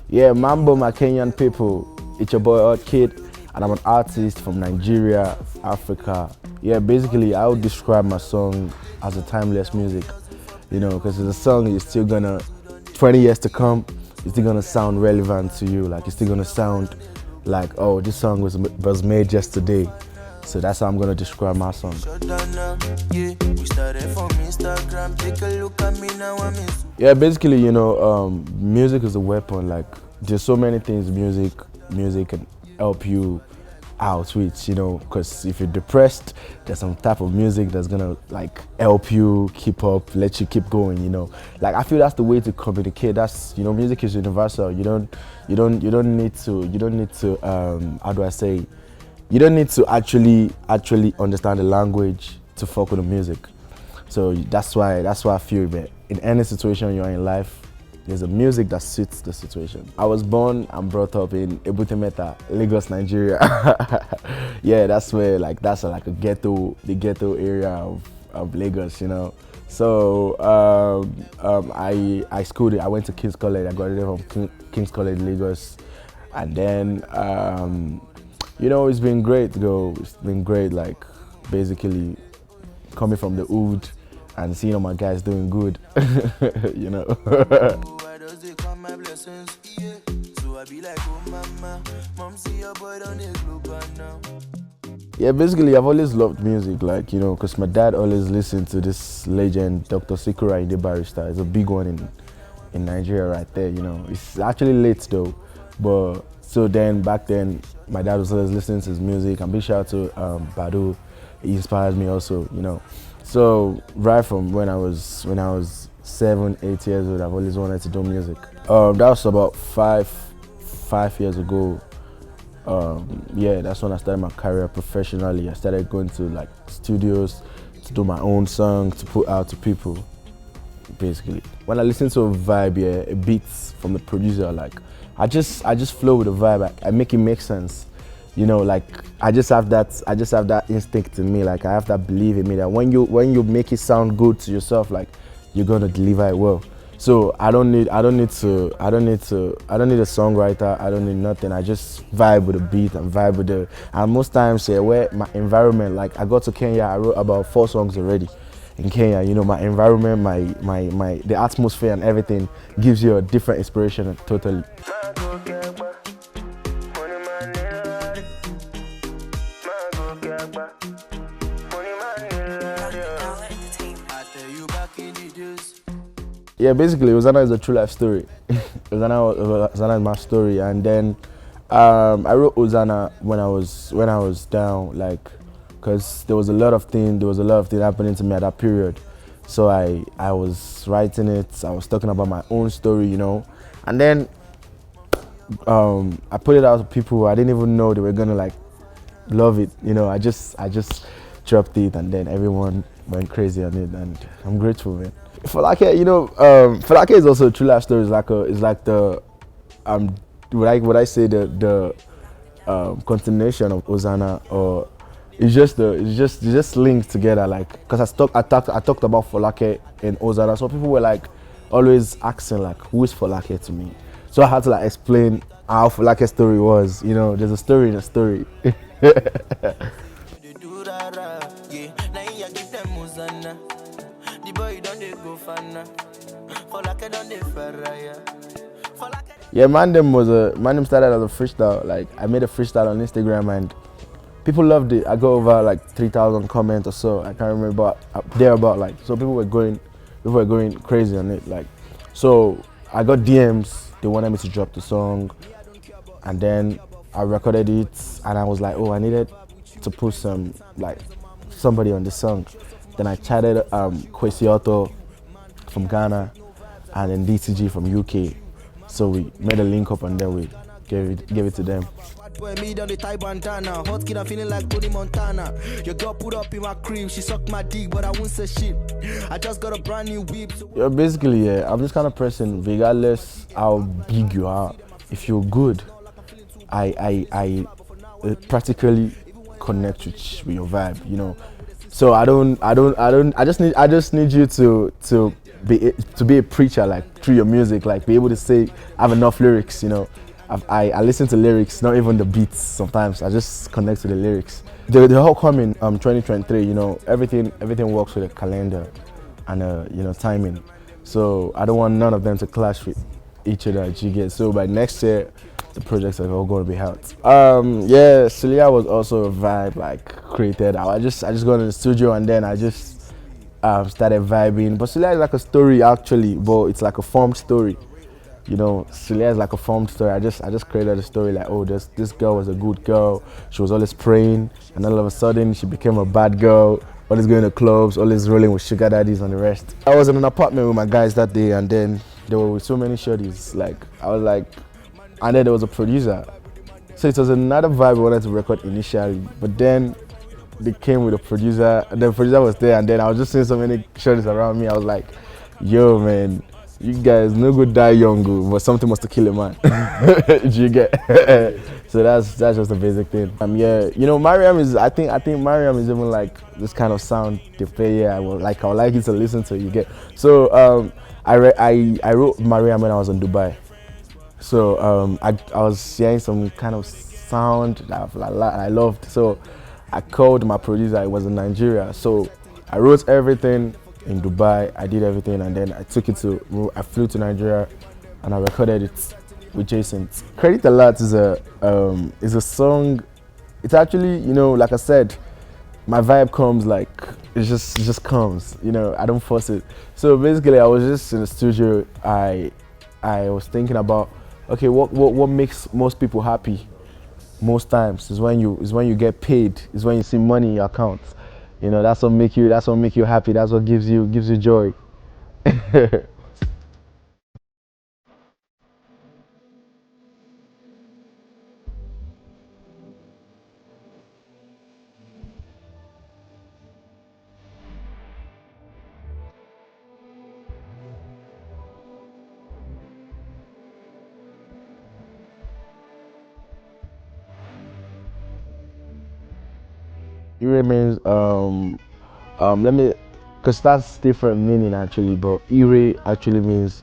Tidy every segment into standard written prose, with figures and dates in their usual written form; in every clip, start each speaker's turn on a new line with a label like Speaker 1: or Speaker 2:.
Speaker 1: Yeah, Mambo, my Kenyan people. It's your boy Odd Kid, and I'm an artist from Nigeria, Africa. Yeah, basically, I would describe my song as a timeless music, you know, because the song is still gonna, 20 years to come, it's still gonna sound relevant to you. Like, it's still gonna sound like, oh, this song was made yesterday. So that's how I'm gonna describe my song. Yeah, basically, you know, music is a weapon. Like, there's so many things music can help you out with, you know, because if you're depressed, there's some type of music that's gonna like help you keep up, let you keep going, you know. Like, I feel that's the way to communicate. That's, you know, music is universal. You don't need to how do I say, you don't need to actually understand the language to fuck with the music. So that's why I feel that in any situation you're in life, there's a music that suits the situation. I was born and brought up in Ebutemeta, Lagos, Nigeria. Yeah, that's where that's like the ghetto area of Lagos, you know. So I schooled it. I went to King's College. I graduated from King's College, Lagos, and then you know, it's been great though. It's been great, like basically coming from the hood and seeing all my guys doing good, you know. Yeah, basically I've always loved music, like, you know, because my dad always listened to this legend, Dr. Sikura Inde Barrister. It's a big one in Nigeria right there, you know. It's actually late though, but so then back then my dad was always listening to his music, and big shout out to Badu. He inspires me also, you know. So right from when I was 7, 8 years old, I've always wanted to do music. That was about five years ago. Yeah, that's when I started my career professionally. I started going to like studios to do my own songs to put out to people, basically. When I listen to a vibe, yeah, a beat from the producer, like I just flow with the vibe. I make it make sense. You know, like I just have that instinct in me. Like I have that belief in me that when you make it sound good to yourself, like you're gonna deliver it well. So I don't need a songwriter. I don't need nothing. I just vibe with the beat and vibe with the. And most times, yeah, where my environment. Like I got to Kenya, I wrote about 4 songs already. In Kenya, you know, my environment, the atmosphere and everything gives you a different inspiration totally. Yeah, basically, Ozana is a true life story. Ozana is my story, and then I wrote Ozana when I was down, like, because there was a lot of things happening to me at that period. So I was writing it. I was talking about my own story, you know, and then I put it out to people who I didn't even know they were gonna like love it, you know. I just dropped it, and then everyone went crazy on it, and I'm grateful, man. Folake, you know, Folake is also a true life story. It's like the would I say the continuation of Ozana, or it's just linked together, like, because I talked about Folake and Ozana, so people were like always asking like, who is Folake to me? So I had to like explain how Folake's story was. You know, there's a story in a story. Yeah, Mandem started as a freestyle. Like I made a freestyle on Instagram and people loved it. I got over like 3,000 comments or so. I can't remember, but thereabout, like, so people were going crazy on it. Like, so I got DMs. They wanted me to drop the song, and then I recorded it, and I was like, oh, I needed to put somebody on the song. Then I chatted Kwesi Otto from Ghana and then DTG from UK. So we made a link up, and then we gave it to them.
Speaker 2: Me down the Thai bandana. Hot kid, I'm feeling like Tony Montana. Your girl put up in my crib. She sucked my dick, but I won't say shit. I just got a brand new whip.
Speaker 1: Yeah, basically, yeah, I'm this kind of person, regardless how big you are, if you're good, I practically connect with your vibe, you know. So I just need you to be a preacher, like through your music, like be able to say, have enough lyrics, you know. I listen to lyrics, not even the beats. Sometimes I just connect to the lyrics. The whole coming 2023, you know, everything works with a calendar and you know, timing. So I don't want none of them to clash with each other. You get, so by next year the projects are all going to be out. Yeah, Celia was also a vibe like created. I just got in the studio and then I just started vibing. But Celia is like a story actually, but it's like a formed story. You know, Celia is like a formed story. I just created a story like, oh, this girl was a good girl. She was always praying, and all of a sudden she became a bad girl. Always going to clubs, always rolling with sugar daddies and the rest. I was in an apartment with my guys that day, and then there were so many shorties. Like I was like, and then there was a producer. So it was another vibe we wanted to record initially, but then they came with a producer, and the producer was there, and then I was just seeing so many shorties around me. I was like, yo, man. You guys no good die young, but something must kill a man. You get? So that's just the basic thing. Yeah, you know, Mariam is. I think Mariam is even like this kind of sound they play. Yeah, I would like you to listen to. You get? So I wrote Mariam when I was in Dubai. So I was hearing some kind of sound that I loved. So I called my producer. It was in Nigeria. So I wrote everything in Dubai. I did everything, and then I flew to Nigeria and I recorded it with Jason. Credit a Lot is a song. It's actually, you know, like I said, my vibe comes like it just comes, you know. I don't force it. So basically I was just in the studio. I was thinking about, okay, what makes most people happy most times is when you get paid, is when you see money in your account. You know, that's what make you happy. That's what gives you joy. It remains let me, because that's different meaning actually, but ire actually means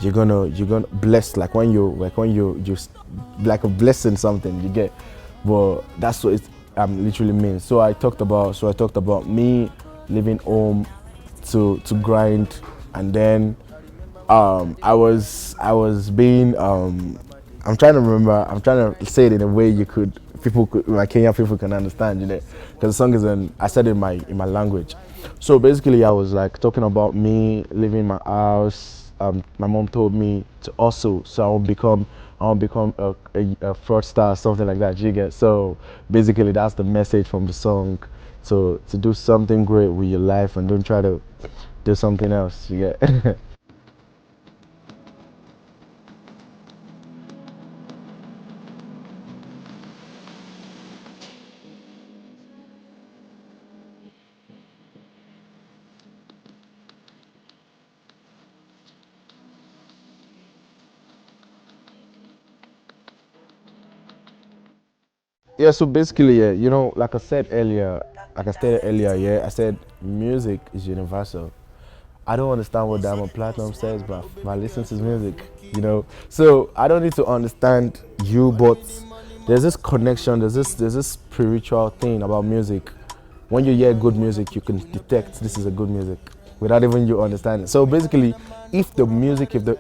Speaker 1: you're gonna bless, like when you just like a blessing something, you get. But that's what it literally means. So I talked about me leaving home to grind, and then I was being I'm trying to remember. I'm trying to say it in a way my Kenyan people can understand, you know, because the song is I said it in my language. So basically, I was like talking about me leaving my house. My mom told me to hustle, so I won't become a fraudster or something like that. You get? So basically, that's the message from the song. So to do something great with your life and don't try to do something else. You get? Yeah, so basically, yeah, you know, like I stated earlier, yeah, I said music is universal. I don't understand what Diamond Platinum says, but I listen to his music, you know. So I don't need to understand you, but there's this connection, there's this spiritual thing about music. When you hear good music, you can detect this is a good music without even you understanding. So basically, if the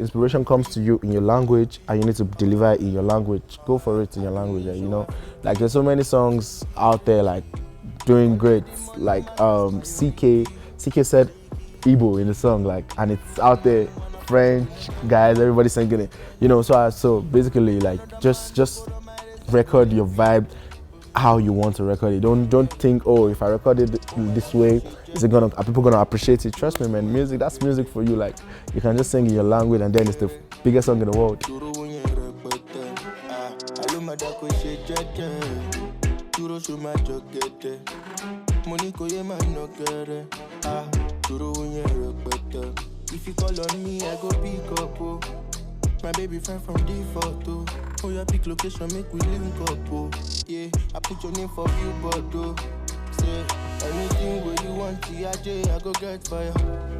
Speaker 1: inspiration comes to you in your language and you need to deliver it in your language, go for it in your language. You know, like there's so many songs out there like doing great. Like CK said Igbo in the song, like, and it's out there. French guys, everybody singing it. You know, so basically like just record your vibe how you want to record it. Don't think, oh, if I record it this way, are people gonna appreciate it? Trust me, man. Music, that's music for you. Like you can just sing in your language, and then it's the biggest song in the world.
Speaker 2: jeje. Duro show my jogete. Money ko ye man no kere. Ah, duro unye repete. If you call on me, I go pick up, oh. My baby friend from default, oh. Oh, your pick location, make we link up, oh. Yeah, I put your name for billboard, oh. Say, anything where you want, TIJ, I go get fire.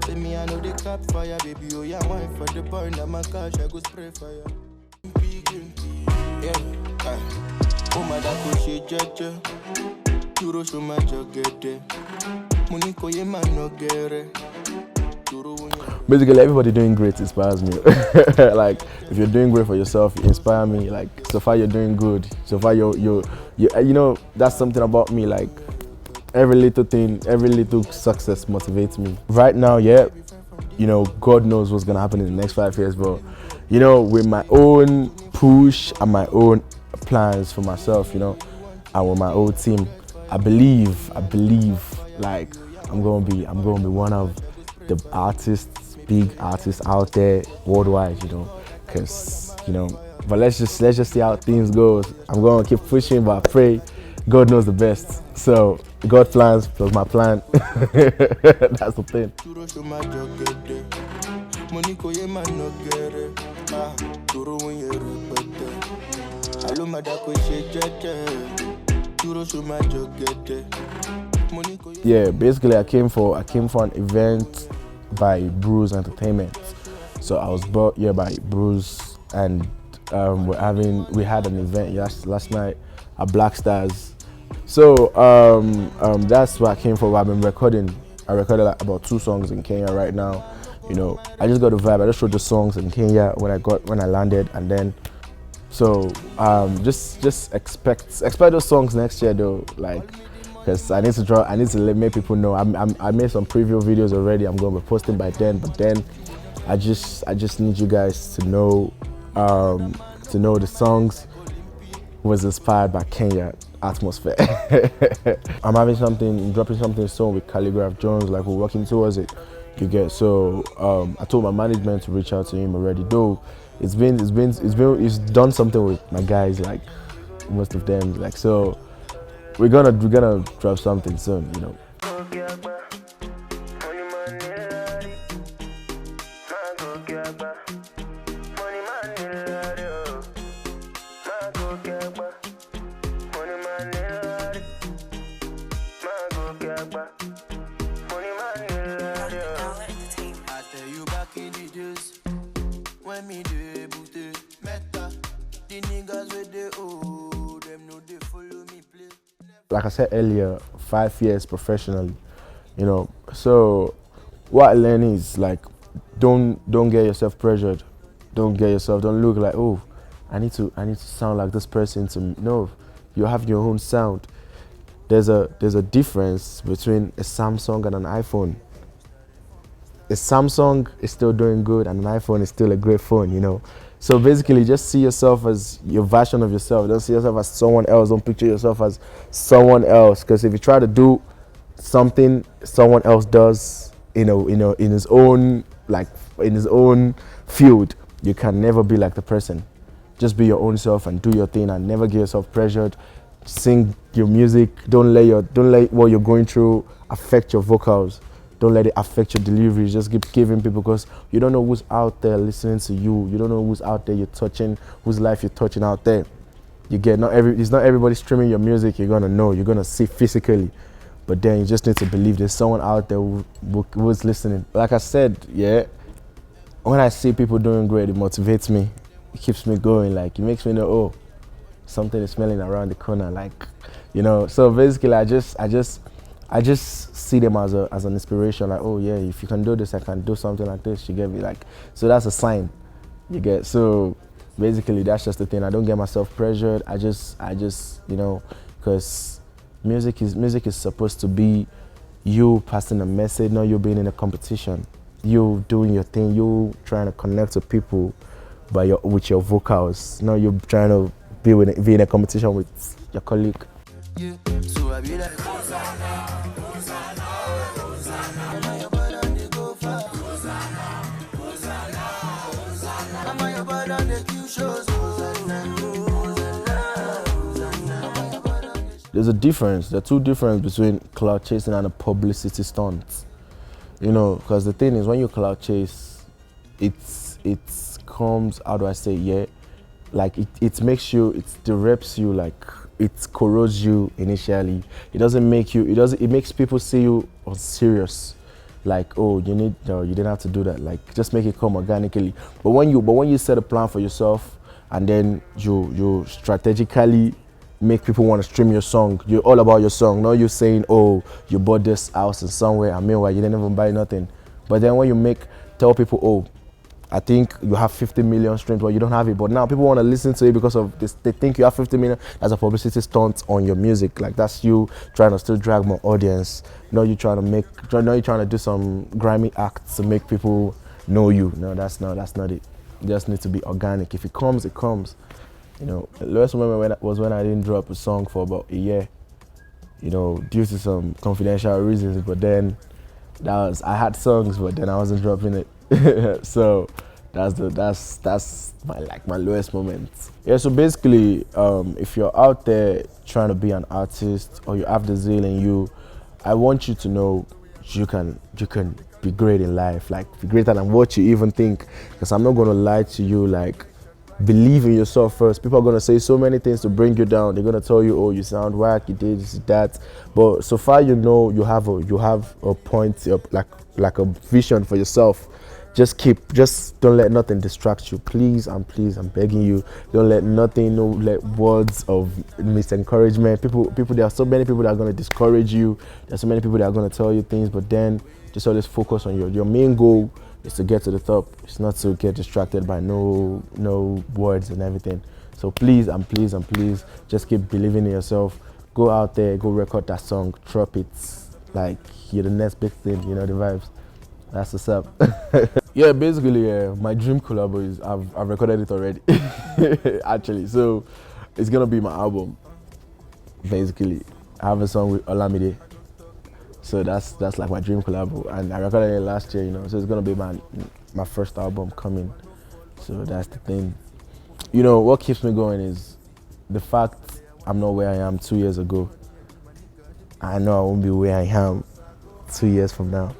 Speaker 2: Say me, I know they cap fire, baby, oh, yeah, wine for the burn, that my cash, I go spray fire. Yeah, oh, my da ko she jeje. Duro show my jogete. Money ko ye man no gere.
Speaker 1: Basically, everybody doing great inspires me. Like, if you're doing great for yourself, you inspire me. Like, so far you're doing good. So far you know, that's something about me. Like, every little thing, every little success motivates me. Right now, yeah, you know, God knows what's gonna happen in the next 5 years, but you know, with my own push and my own plans for myself, you know, and with my own team, I believe, like, I'm gonna be one of the big artists out there worldwide, you know, because, you know, but let's just see how things go. I'm gonna keep pushing, but I pray God knows the best. So God plans plus my plan. That's the thing. Yeah, basically I came for an event by Bruce Entertainment. So I was brought here by Bruce, and we had an event last night at Black Stars. So that's where I came from. I've been recording. I recorded like about 2 songs in Kenya right now. You know, I just got the vibe. I just wrote the songs in Kenya when I landed, and then so just expect those songs next year though. Like, because I need to make people know. I made some preview videos already. I'm going to be posting by then. But then I just need you guys to know the songs was inspired by Kenya atmosphere. I'm dropping something soon with Calligraph Jones. Like, we're working towards it. You get, so I told my management to reach out to him already. Though he's done something with my guys, like most of them. Like, so we're gonna drop something soon, you know. Like I said earlier, 5 years professionally, you know. So what I learned is, like, don't get yourself pressured. Don't look like, oh, I need to sound like this person no. You have your own sound. There's a difference between a Samsung and an iPhone. A Samsung is still doing good and an iPhone is still a great phone, you know. So basically, just see yourself as your version of yourself. Don't see yourself as someone else. Don't picture yourself as someone else. Because if you try to do something someone else does, in his own field, you can never be like the person. Just be your own self and do your thing, and never get yourself pressured. Sing your music. Don't let what you're going through affect your vocals. Don't let it affect your delivery. Just keep giving people, because you don't know who's out there listening to you. You don't know who's out there you're touching, whose life you're touching out there. You get, it's not everybody streaming your music you're gonna know, you're gonna see physically. But then you just need to believe there's someone out there who's listening. Like I said, yeah, when I see people doing great, it motivates me. It keeps me going. Like, it makes me know, oh, something is smelling around the corner. Like, you know. So basically, I just see them as an inspiration. Like, oh yeah, if you can do this, I can do something like this. You get me? Like, so that's a sign. You get. So basically, that's just the thing. I don't get myself pressured. I just you know, because music is supposed to be you passing a message, not you being in a competition. You doing your thing. You trying to connect to people with your vocals. Not you trying to be in a competition with your colleague.
Speaker 2: Yeah, so I be like,
Speaker 1: there's a difference. There are two difference between cloud chasing and a publicity stunt. You know, because the thing is, when you cloud chase, it's comes. How do I say? Yeah, like it makes you, it directs you, like it corrodes you initially. It doesn't make you. It doesn't. It makes people see you on serious. Like, oh, you need, no, you didn't have to do that. Like, just make it come organically. But when you set a plan for yourself, and then you strategically make people want to stream your song. You're all about your song. Not you saying, oh, you bought this house in somewhere, and meanwhile you didn't even buy nothing. But then when you tell people, oh, I think you have 50 million streams, but you don't have it. But now people want to listen to it because of this. They think you have 50 million. That's a publicity stunt on your music. Like, that's you trying to still drag more audience. Not you trying to do some grimy acts to make people know you. No, that's not it. It just needs to be organic. If it comes, it comes. You know, the last moment was when I didn't drop a song for about a year. You know, due to some confidential reasons. But then I had songs, but then I wasn't dropping it. So that's my lowest moment. Yeah, so basically, if you're out there trying to be an artist, or you have the zeal in you, I want you to know you can be great in life, like be greater than what you even think. Because I'm not gonna lie to you, like, believe in yourself first. People are gonna say so many things to bring you down. They're gonna tell you, oh, you sound whack, you did this, that. But so far, you know, you have a point, like a vision for yourself. Just don't let nothing distract you. Please, I'm begging you, don't let nothing, no, let words of misencouragement. People, there are so many people that are going to discourage you. There's so many people that are going to tell you things, but then just always focus on your main goal is to get to the top. It's not to get distracted by no words and everything. So please, just keep believing in yourself. Go out there, go record that song, drop it. Like, you're the next big thing, you know the vibes. That's what's up. Yeah, basically, my dream collab is I've recorded it already, actually. So it's gonna be my album. Basically, I have a song with Olamide, so that's like my dream collab, and I recorded it last year. You know, so it's gonna be my first album coming. So that's the thing. You know, what keeps me going is the fact I'm not where I am 2 years ago. I know I won't be where I am 2 years from now.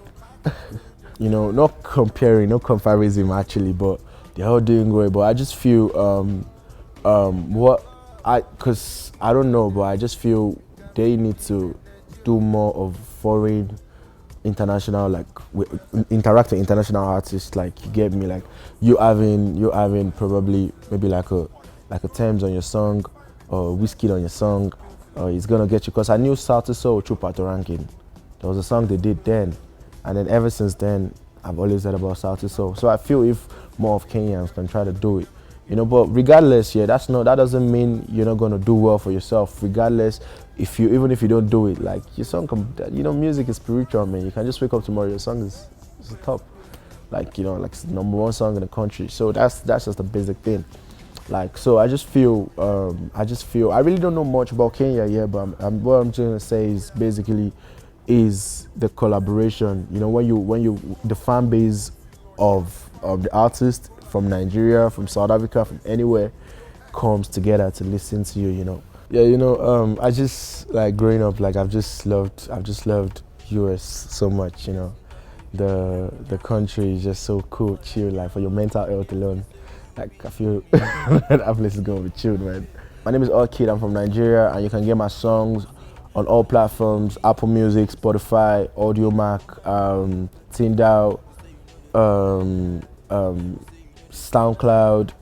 Speaker 1: You know, not comparing, no comparison actually, but they're all doing great. But I just feel because I don't know, but I just feel they need to do more of foreign, international, like interact with international artists. Like, you get me, like you having probably maybe like a Thames on your song, or Whiskey on your song, it's gonna get you. Cause I knew Salty Soul through Pato Ranking. There was a song they did then. And then ever since then, I've always heard about Salty Soul. So I feel if more of Kenyans can try to do it, you know. But regardless, yeah, that doesn't mean you're not gonna do well for yourself. Regardless, even if you don't do it, like your song, you know, music is spiritual, man. You can just wake up tomorrow, your song is top, like, you know, like it's the #1 song in the country. So that's just a basic thing. Like, so I just feel I really don't know much about Kenya yet, but what I'm trying to say is basically is the collaboration. You know, when you the fan base of the artist from Nigeria, from South Africa, from anywhere comes together to listen to you. You know, yeah. You know, I just, like, growing up, like I've just loved US so much. You know, the country is just so cool, chill. Like, for your mental health alone, like I feel that place is gonna be chilled, man. My name is Orchid. I'm from Nigeria, and you can get my songs on all platforms: Apple Music, Spotify, AudioMac, Tidal, SoundCloud,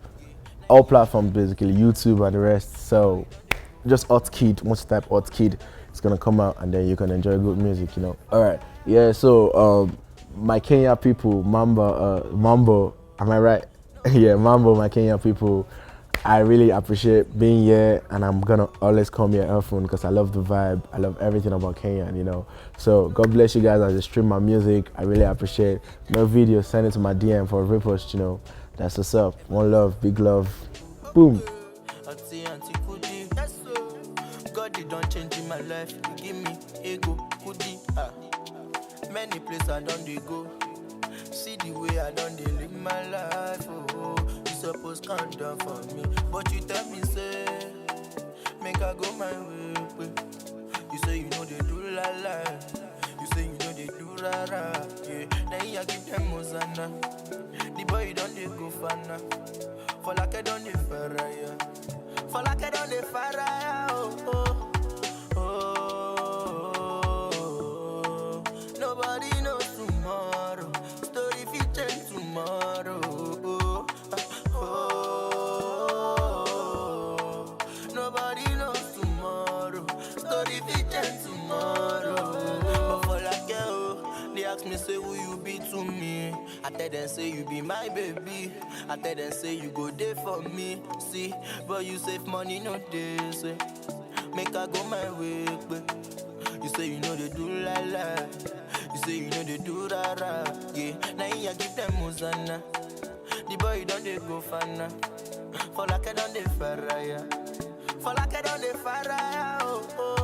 Speaker 1: all platforms basically, YouTube and the rest. So just Orchid, once you type Orchid, it's gonna come out, and then you can enjoy good music, you know. All right, yeah. So my Kenya people, Mambo, am I right? Yeah, Mambo, my Kenya people. I really appreciate being here, and I'm gonna always come here often because I love the vibe. I love everything about Kenya, you know. So God bless you guys as you stream my music. I really appreciate. No video, send it to my DM for a repost, you know. That's what's up. One love, big love. Boom.
Speaker 2: God, you don't change in my life. Give me ego, goodie. Many places I don't go. See the way I don't live my life. Oh, you supposed calm down for me, but you tell me say make I go my way. You say you know they do la la. You say you know they do ra ra. Yeah, now you give them Hosanna. The boy don't they go fana. For like I don't they faraya. For like I don't they faraya. Oh oh oh. Nobody knows tomorrow. Story fit change tomorrow. Oh oh. Nobody knows tomorrow. Story fit change tomorrow. But for like they ask me say who you be to me. I tell them say you be my baby. I tell them say you go there for me. See, but you save money no day. Say, make I go my way, but you say you know they do la la. You say you know they do ra ra. Yeah, now you give them Hosanna. The boy don't they go fana. For like I don't they faraya. For like I don't they faraya. Oh oh.